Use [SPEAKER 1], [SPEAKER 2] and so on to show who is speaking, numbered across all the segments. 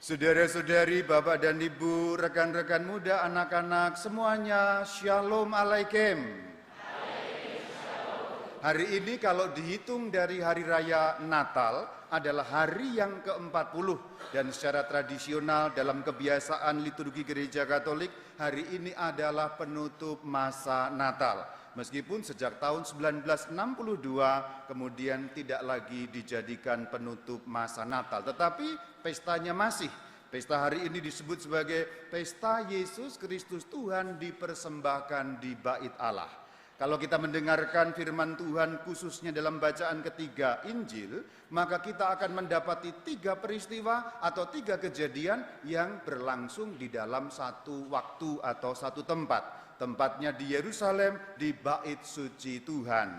[SPEAKER 1] Saudara-saudari, Bapak dan Ibu, rekan-rekan muda, anak-anak, semuanya, Shalom Alaikum. Hari ini kalau dihitung dari hari raya Natal adalah hari yang ke-40 dan secara tradisional dalam kebiasaan liturgi Gereja Katolik, hari ini adalah penutup masa Natal. Meskipun sejak tahun 1962 kemudian tidak lagi dijadikan penutup masa Natal, tetapi pestanya masih. Pesta hari ini disebut sebagai Pesta Yesus Kristus Tuhan dipersembahkan di Bait Allah. Kalau kita mendengarkan firman Tuhan khususnya dalam bacaan ketiga Injil, maka kita akan mendapati 3 peristiwa atau 3 kejadian yang berlangsung di dalam satu waktu atau satu tempat. Tempatnya di Yerusalem, di Bait Suci Tuhan.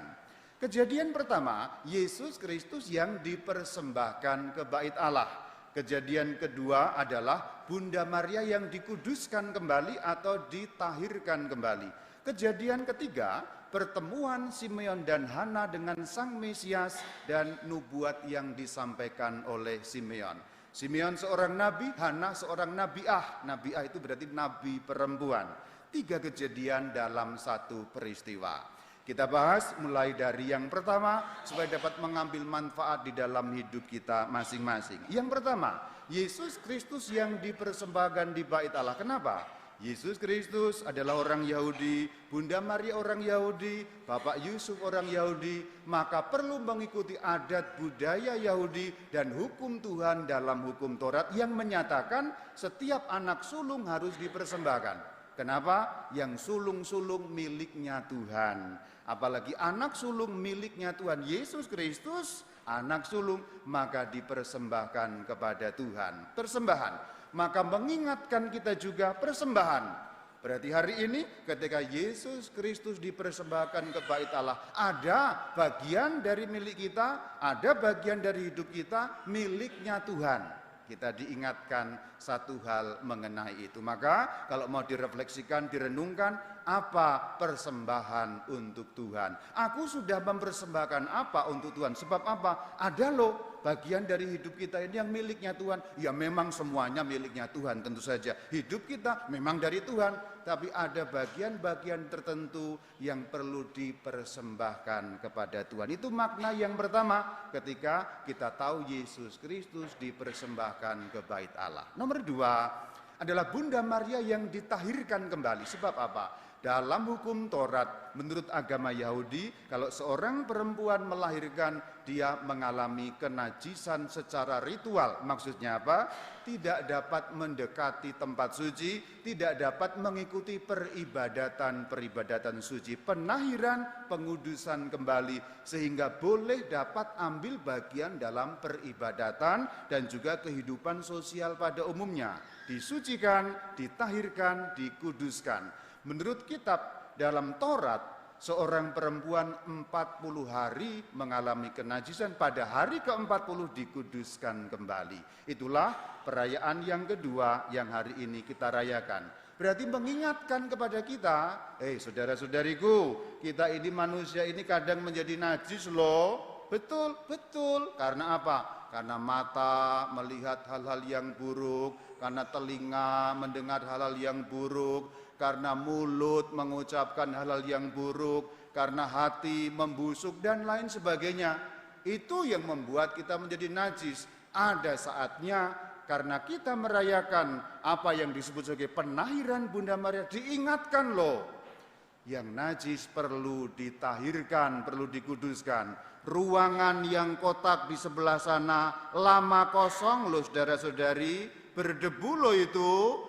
[SPEAKER 1] Kejadian pertama, Yesus Kristus yang dipersembahkan ke Bait Allah. Kejadian kedua adalah Bunda Maria yang dikuduskan kembali atau ditahirkan kembali. Kejadian ketiga, pertemuan Simeon dan Hana dengan Sang Mesias dan nubuat yang disampaikan oleh Simeon. Simeon seorang nabi, Hana seorang nabiah. Nabiah itu berarti nabi perempuan. 3 kejadian dalam satu peristiwa. Kita bahas mulai dari yang pertama supaya dapat mengambil manfaat di dalam hidup kita masing-masing. Yang pertama, Yesus Kristus yang dipersembahkan di Bait Allah. Kenapa? Yesus Kristus adalah orang Yahudi, Bunda Maria orang Yahudi, Bapak Yusuf orang Yahudi, maka perlu mengikuti adat budaya Yahudi dan hukum Tuhan dalam hukum Taurat yang menyatakan setiap anak sulung harus dipersembahkan. Kenapa? Yang sulung-sulung miliknya Tuhan. Apalagi anak sulung miliknya Tuhan Yesus Kristus, anak sulung, maka dipersembahkan kepada Tuhan. Persembahan, maka mengingatkan kita juga persembahan. Berarti hari ini ketika Yesus Kristus dipersembahkan ke Bait Allah, ada bagian dari milik kita, ada bagian dari hidup kita miliknya Tuhan. Kita diingatkan satu hal mengenai itu. Maka kalau mau direfleksikan, direnungkan, apa persembahan untuk Tuhan? Aku sudah mempersembahkan apa untuk Tuhan? Sebab apa? Ada loh bagian dari hidup kita ini yang miliknya Tuhan. Ya memang semuanya miliknya Tuhan tentu saja. Hidup kita memang dari Tuhan. Tapi ada bagian-bagian tertentu yang perlu dipersembahkan kepada Tuhan. Itu makna yang pertama ketika kita tahu Yesus Kristus dipersembahkan ke Bait Allah. Nomor 2 adalah Bunda Maria yang ditahirkan kembali. Sebab apa? Dalam hukum Taurat, menurut agama Yahudi, kalau seorang perempuan melahirkan, dia mengalami kenajisan secara ritual. Maksudnya apa? Tidak dapat mendekati tempat suci, tidak dapat mengikuti peribadatan suci, penahiran, pengudusan kembali, sehingga boleh dapat ambil bagian dalam peribadatan dan juga kehidupan sosial pada umumnya. Disucikan, ditahirkan, dikuduskan. Menurut kitab dalam Taurat, seorang perempuan 40 hari mengalami kenajisan, pada hari ke-40 dikuduskan kembali. Itulah perayaan yang kedua yang hari ini kita rayakan. Berarti mengingatkan kepada kita, saudara-saudariku, kita ini manusia ini kadang menjadi najis loh. Betul, betul. Karena apa? Karena mata melihat hal-hal yang buruk, karena telinga mendengar hal-hal yang buruk, karena mulut mengucapkan hal-hal yang buruk, karena hati membusuk dan lain sebagainya. Itu yang membuat kita menjadi najis. Ada saatnya karena kita merayakan apa yang disebut sebagai penahiran Bunda Maria, diingatkan loh, yang najis perlu ditahirkan, perlu dikuduskan. Ruangan yang kotak di sebelah sana lama kosong loh saudara-saudari, berdebu loh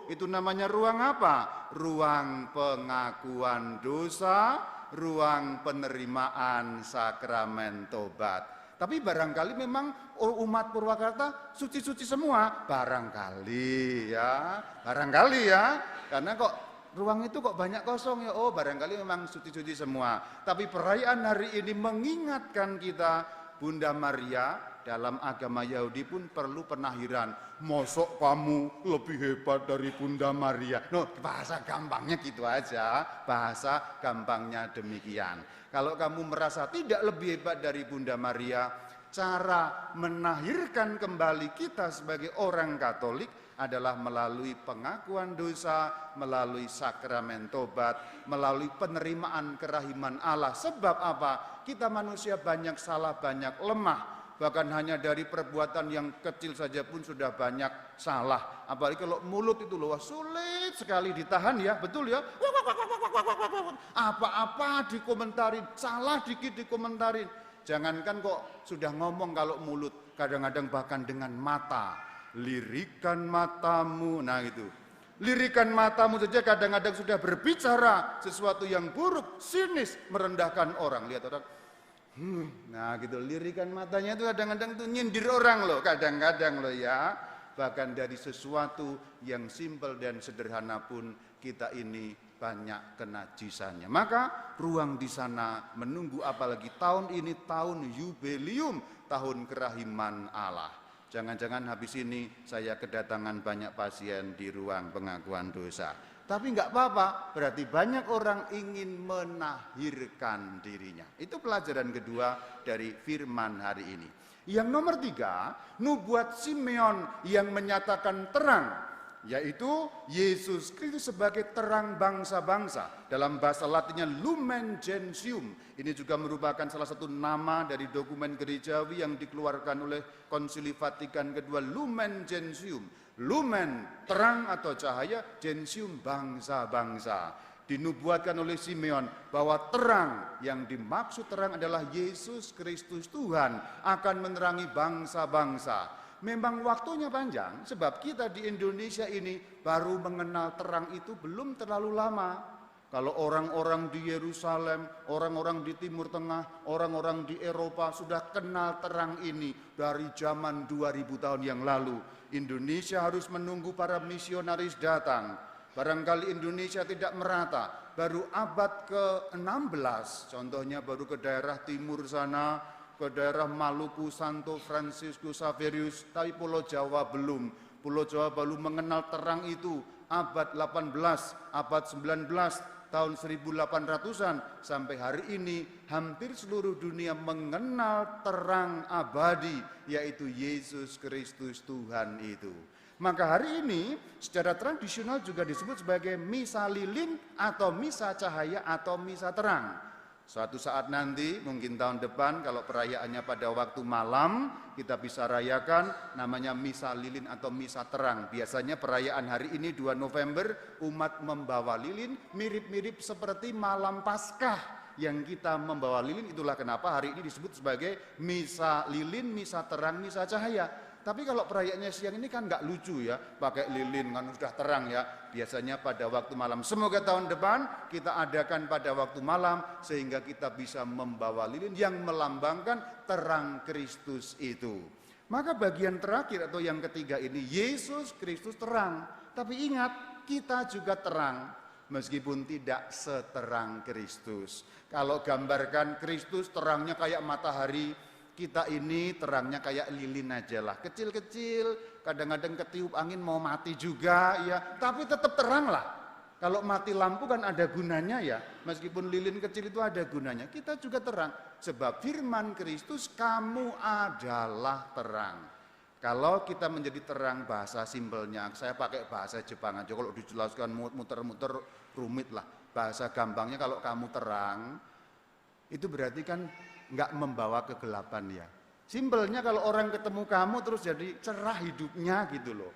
[SPEAKER 1] itu namanya ruang apa? Ruang pengakuan dosa, ruang penerimaan sakramen tobat. Tapi barangkali memang umat Purwakarta suci-suci semua, barangkali ya, karena kok ruang itu kok banyak kosong ya, barangkali memang suci-suci semua. Tapi perayaan hari ini mengingatkan kita, Bunda Maria dalam agama Yahudi pun perlu penahiran. Mosok kamu lebih hebat dari Bunda Maria? Bahasa gampangnya gitu aja, bahasa gampangnya demikian. Kalau kamu merasa tidak lebih hebat dari Bunda Maria, cara menahirkan kembali kita sebagai orang Katolik adalah melalui pengakuan dosa, melalui sakramen tobat, melalui penerimaan kerahiman Allah. Sebab apa? Kita manusia banyak salah, banyak lemah. Bahkan hanya dari perbuatan yang kecil saja pun sudah banyak salah. Apalagi kalau mulut itu loh, sulit sekali ditahan ya, betul ya? Apa-apa dikomentarin, salah dikit dikomentarin. Jangankan kok sudah ngomong kalau mulut, kadang-kadang bahkan dengan mata. Lirikan matamu, nah itu. Lirikan matamu saja kadang-kadang sudah berbicara sesuatu yang buruk, sinis, merendahkan orang. Lihat orang, nah gitu, lirikan matanya itu kadang-kadang tuh nyindir orang loh, kadang-kadang loh ya. Bahkan dari sesuatu yang simpel dan sederhana pun kita ini banyak kenajisannya. Maka ruang di sana menunggu, apalagi tahun ini tahun jubileum, tahun kerahiman Allah. Jangan-jangan habis ini saya kedatangan banyak pasien di ruang pengakuan dosa. Tapi enggak apa-apa, berarti banyak orang ingin menahirkan dirinya. Itu pelajaran kedua dari firman hari ini. Yang nomor 3, nubuat Simeon yang menyatakan terang, yaitu Yesus Kristus sebagai terang bangsa-bangsa. Dalam bahasa Latinnya Lumen Gentium. Ini juga merupakan salah satu nama dari dokumen gerejawi yang dikeluarkan oleh Konsili Vatikan kedua, Lumen Gentium. Lumen, terang atau cahaya, Gentium, bangsa-bangsa. Dinubuatkan oleh Simeon bahwa terang, yang dimaksud terang adalah Yesus Kristus Tuhan, akan menerangi bangsa-bangsa. Memang waktunya panjang, sebab kita di Indonesia ini baru mengenal terang itu belum terlalu lama. Kalau orang-orang di Yerusalem, orang-orang di Timur Tengah, orang-orang di Eropa sudah kenal terang ini dari zaman 2000 tahun yang lalu. Indonesia harus menunggu para misionaris datang. Barangkali Indonesia tidak merata, baru abad ke-16, contohnya baru ke daerah timur sana, ke daerah Maluku, Santo Francisco Xaverius, tapi Pulau Jawa belum. Pulau Jawa baru mengenal terang itu abad 18, abad 19, tahun 1800-an. Sampai hari ini hampir seluruh dunia mengenal terang abadi, yaitu Yesus Kristus Tuhan itu. Maka hari ini secara tradisional juga disebut sebagai misa lilin atau misa cahaya atau misa terang. Suatu saat nanti, mungkin tahun depan, kalau perayaannya pada waktu malam, kita bisa rayakan namanya misa lilin atau misa terang. Biasanya perayaan hari ini 2 November, umat membawa lilin mirip-mirip seperti malam Paskah yang kita membawa lilin. Itulah kenapa hari ini disebut sebagai misa lilin, misa terang, misa cahaya. Tapi kalau perayaannya siang ini kan nggak lucu ya, pakai lilin kan sudah terang ya. Biasanya pada waktu malam. Semoga tahun depan kita adakan pada waktu malam sehingga kita bisa membawa lilin yang melambangkan terang Kristus itu. Maka bagian terakhir atau yang ketiga ini, Yesus Kristus terang. Tapi ingat, kita juga terang meskipun tidak seterang Kristus. Kalau gambarkan Kristus terangnya kayak matahari, kita ini terangnya kayak lilin aja lah, kecil-kecil, kadang-kadang ketiup angin mau mati juga ya, tapi tetap terang lah. Kalau mati lampu kan ada gunanya ya, meskipun lilin kecil itu ada gunanya, kita juga terang. Sebab firman Kristus, kamu adalah terang. Kalau kita menjadi terang, bahasa simpelnya, saya pakai bahasa Jepang aja, kalau dijelaskan muter-muter rumit lah. Bahasa gampangnya kalau kamu terang, itu berarti kan nggak membawa kegelapan ya. Simpelnya kalau orang ketemu kamu terus jadi cerah hidupnya gitu loh.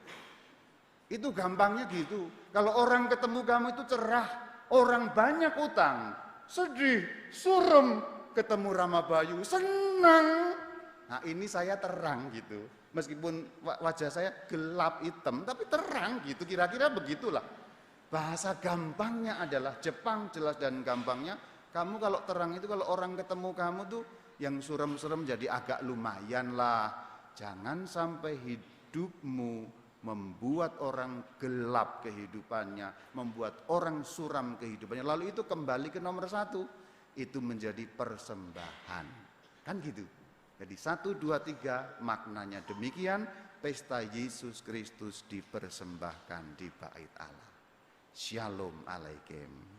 [SPEAKER 1] Itu gampangnya gitu. Kalau orang ketemu kamu itu cerah, orang banyak utang, sedih, surem, ketemu Rama Bayu, senang. Nah ini saya terang gitu. Meskipun wajah saya gelap hitam, tapi terang gitu, kira-kira begitulah. Bahasa gampangnya adalah Jepang jelas dan gampangnya. Kamu kalau terang itu kalau orang ketemu kamu tuh yang surem-surem jadi agak lumayan lah. Jangan sampai hidupmu membuat orang gelap kehidupannya, membuat orang suram kehidupannya. Lalu itu kembali ke nomor 1, itu menjadi persembahan. Kan gitu. Jadi 1, 2, 3 maknanya demikian, pesta Yesus Kristus dipersembahkan di bait Allah. Shalom alaikum.